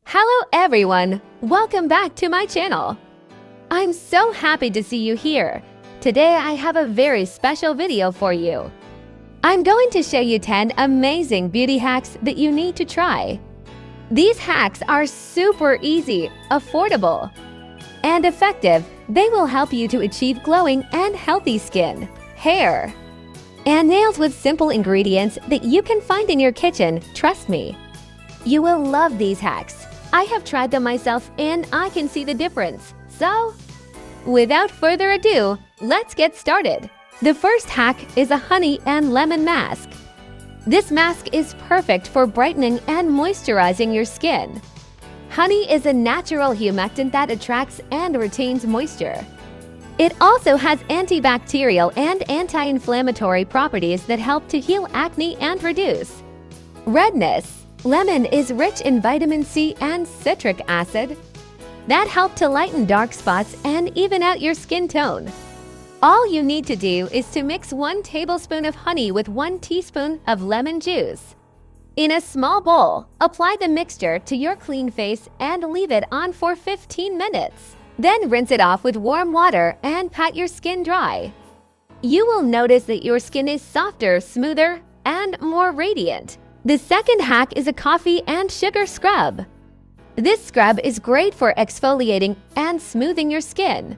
Hello everyone! Welcome back to my channel. I'm so happy to see you here. Today I have a very special video for you. I'm going to show you 10 amazing beauty hacks that you need to try. These hacks are super easy, affordable, and effective. They will help you to achieve glowing and healthy skin, hair, and nails with simple ingredients that you can find in your kitchen. Trust me. You will love these hacks. I have tried them myself and I can see the difference. So, without further ado, let's get started. The first hack is a honey and lemon mask. This mask is perfect for brightening and moisturizing your skin. Honey is a natural humectant that attracts and retains moisture. It also has antibacterial and anti-inflammatory properties that help to heal acne and reduce redness. Lemon is rich in vitamin C and citric acid that help to lighten dark spots and even out your skin tone. All you need to do is to mix 1 tablespoon of honey with 1 teaspoon of lemon juice. In a small bowl, apply the mixture to your clean face and leave it on for 15 minutes. Then rinse it off with warm water and pat your skin dry. You will notice that your skin is softer, smoother, and more radiant. The second hack is a coffee and sugar scrub. This scrub is great for exfoliating and smoothing your skin.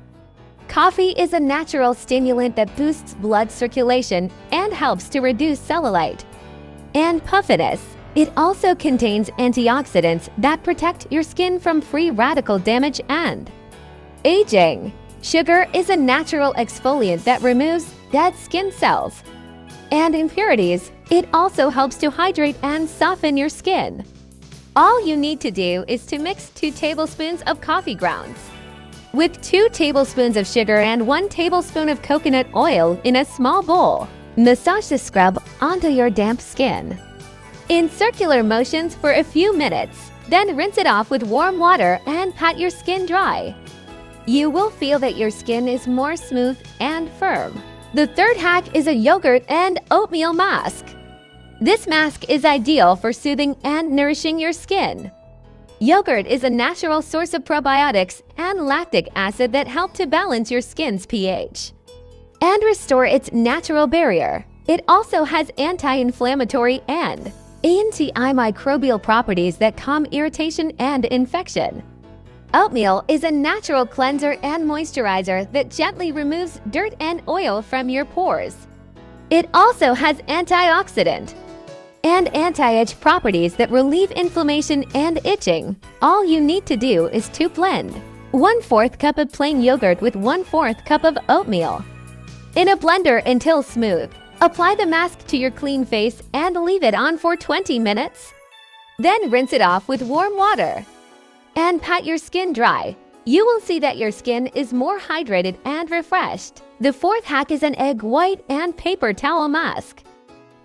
Coffee is a natural stimulant that boosts blood circulation and helps to reduce cellulite and puffiness. It also contains antioxidants that protect your skin from free radical damage and aging. Sugar is a natural exfoliant that removes dead skin cells and impurities. It also helps to hydrate and soften your skin. All you need to do is to mix 2 tablespoons of coffee grounds with 2 tablespoons of sugar and 1 tablespoon of coconut oil in a small bowl. Massage the scrub onto your damp skin in circular motions for a few minutes. Then rinse it off with warm water and pat your skin dry. You will feel that your skin is more smooth and firm. The third hack is a yogurt and oatmeal mask. This mask is ideal for soothing and nourishing your skin. Yogurt is a natural source of probiotics and lactic acid that help to balance your skin's pH and restore its natural barrier. It also has anti-inflammatory and antimicrobial properties that calm irritation and infection. Oatmeal is a natural cleanser and moisturizer that gently removes dirt and oil from your pores. It also has antioxidant and anti-itch properties that relieve inflammation and itching. All you need to do is to blend 1/4 cup of plain yogurt with 1/4 cup of oatmeal in a blender until smooth. Apply the mask to your clean face and leave it on for 20 minutes. Then rinse it off with warm water and pat your skin dry. You will see that your skin is more hydrated and refreshed. The fourth hack is an egg white and paper towel mask.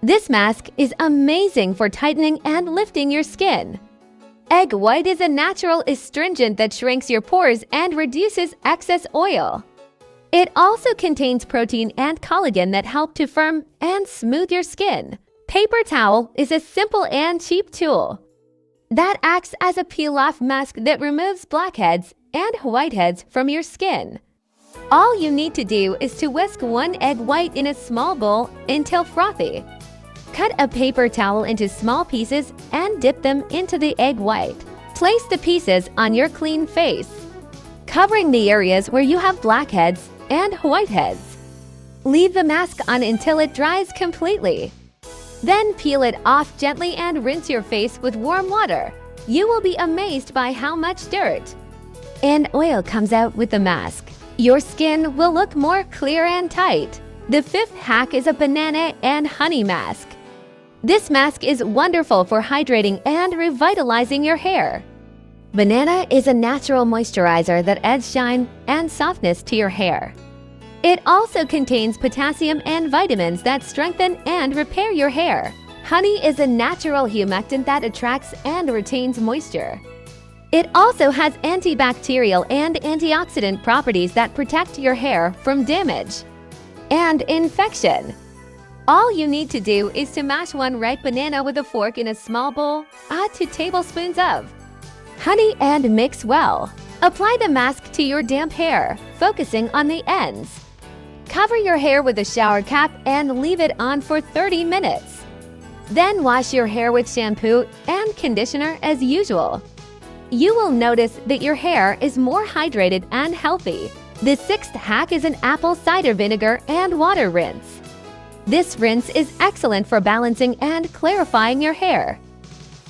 This mask is amazing for tightening and lifting your skin. Egg white is a natural astringent that shrinks your pores and reduces excess oil. It also contains protein and collagen that help to firm and smooth your skin. Paper towel is a simple and cheap tool that acts as a peel-off mask that removes blackheads and whiteheads from your skin. All you need to do is to whisk 1 egg white in a small bowl until frothy. Cut a paper towel into small pieces and dip them into the egg white. Place the pieces on your clean face, covering the areas where you have blackheads and whiteheads. Leave the mask on until it dries completely. Then peel it off gently and rinse your face with warm water. You will be amazed by how much dirt and oil comes out with the mask. Your skin will look more clear and tight. The fifth hack is a banana and honey mask. This mask is wonderful for hydrating and revitalizing your hair. Banana is a natural moisturizer that adds shine and softness to your hair. It also contains potassium and vitamins that strengthen and repair your hair. Honey is a natural humectant that attracts and retains moisture. It also has antibacterial and antioxidant properties that protect your hair from damage and infection. All you need to do is to mash 1 ripe banana with a fork in a small bowl. Add 2 tablespoons of Honey and mix well. Apply the mask to your damp hair, focusing on the ends. Cover your hair with a shower cap and leave it on for 30 minutes. Then wash your hair with shampoo and conditioner as usual. You will notice that your hair is more hydrated and healthy. The sixth hack is an apple cider vinegar and water rinse. This rinse is excellent for balancing and clarifying your hair.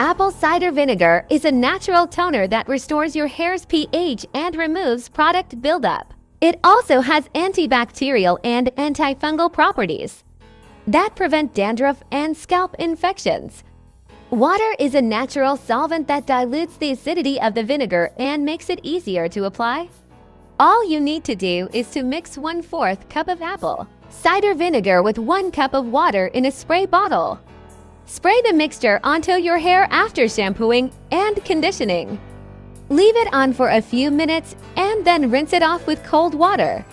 Apple cider vinegar is a natural toner that restores your hair's pH and removes product buildup. It also has antibacterial and antifungal properties that prevent dandruff and scalp infections. Water is a natural solvent that dilutes the acidity of the vinegar and makes it easier to apply. All you need to do is to mix 1/4 cup of apple cider vinegar with 1 cup of water in a spray bottle. Spray the mixture onto your hair after shampooing and conditioning. Leave it on for a few minutes and then rinse it off with cold water.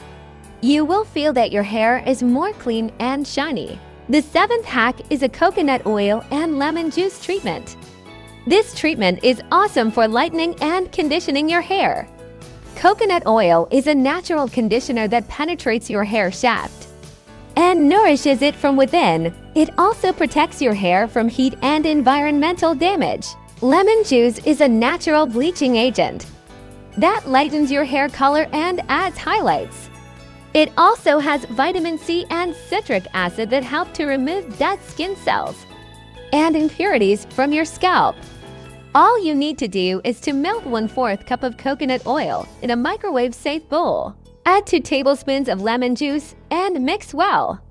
You will feel that your hair is more clean and shiny. The seventh hack is a coconut oil and lemon juice treatment. This treatment is awesome for lightening and conditioning your hair. Coconut oil is a natural conditioner that penetrates your hair shaft and nourishes it from within. It also protects your hair from heat and environmental damage. Lemon juice is a natural bleaching agent that lightens your hair color and adds highlights. It also has vitamin C and citric acid that help to remove dead skin cells and impurities from your scalp. All you need to do is to melt 1/4 cup of coconut oil in a microwave-safe bowl. Add 2 tablespoons of lemon juice and mix well.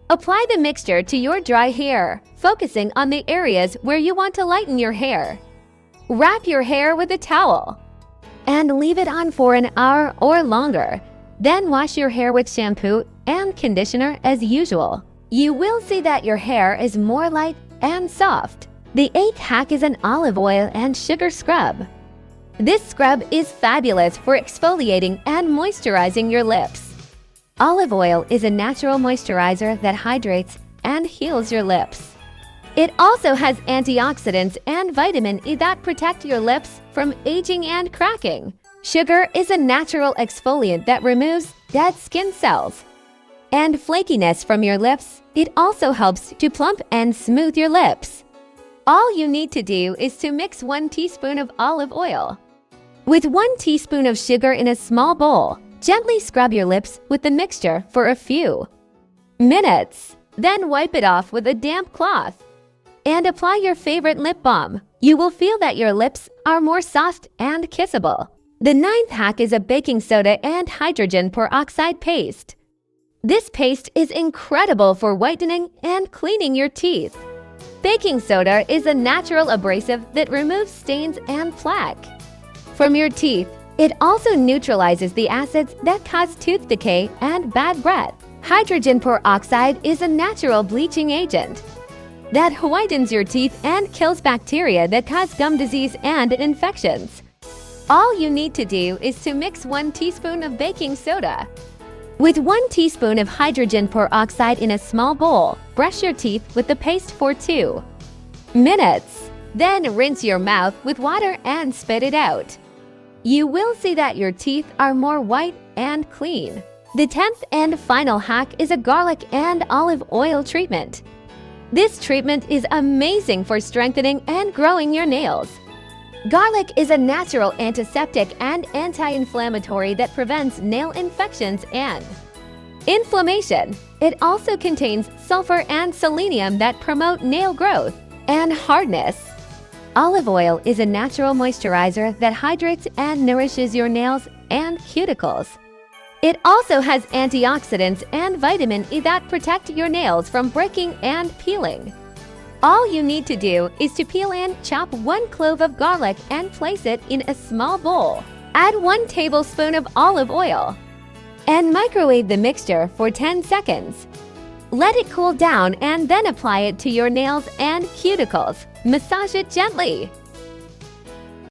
Apply the mixture to your dry hair, focusing on the areas where you want to lighten your hair. Wrap your hair with a towel and leave it on for an hour or longer. Then wash your hair with shampoo and conditioner as usual. You will see that your hair is more light and soft. The eighth hack is an olive oil and sugar scrub. This scrub is fabulous for exfoliating and moisturizing your lips. Olive oil is a natural moisturizer that hydrates and heals your lips. It also has antioxidants and vitamin E that protect your lips from aging and cracking. Sugar is a natural exfoliant that removes dead skin cells and flakiness from your lips. It also helps to plump and smooth your lips. All you need to do is to mix 1 teaspoon of olive oil with 1 teaspoon of sugar in a small bowl. Gently scrub your lips with the mixture for a few minutes. Then wipe it off with a damp cloth and apply your favorite lip balm. You will feel that your lips are more soft and kissable. The ninth hack is a baking soda and hydrogen peroxide paste. This paste is incredible for whitening and cleaning your teeth. Baking soda is a natural abrasive that removes stains and plaque from your teeth. It also neutralizes the acids that cause tooth decay and bad breath. Hydrogen peroxide is a natural bleaching agent that whitens your teeth and kills bacteria that cause gum disease and infections. All you need to do is to mix 1 teaspoon of baking soda with 1 teaspoon of hydrogen peroxide in a small bowl. Brush your teeth with the paste for 2 minutes. Then rinse your mouth with water and spit it out. You will see that your teeth are more white and clean. The 10th and final hack is a garlic and olive oil treatment. This treatment is amazing for strengthening and growing your nails. Garlic is a natural antiseptic and anti-inflammatory that prevents nail infections and inflammation. It also contains sulfur and selenium that promote nail growth and hardness. Olive oil is a natural moisturizer that hydrates and nourishes your nails and cuticles. It also has antioxidants and vitamin E that protect your nails from breaking and peeling. All you need to do is to peel and chop 1 clove of garlic and place it in a small bowl. Add 1 tablespoon of olive oil and microwave the mixture for 10 seconds. Let it cool down and then apply it to your nails and cuticles. Massage it gently.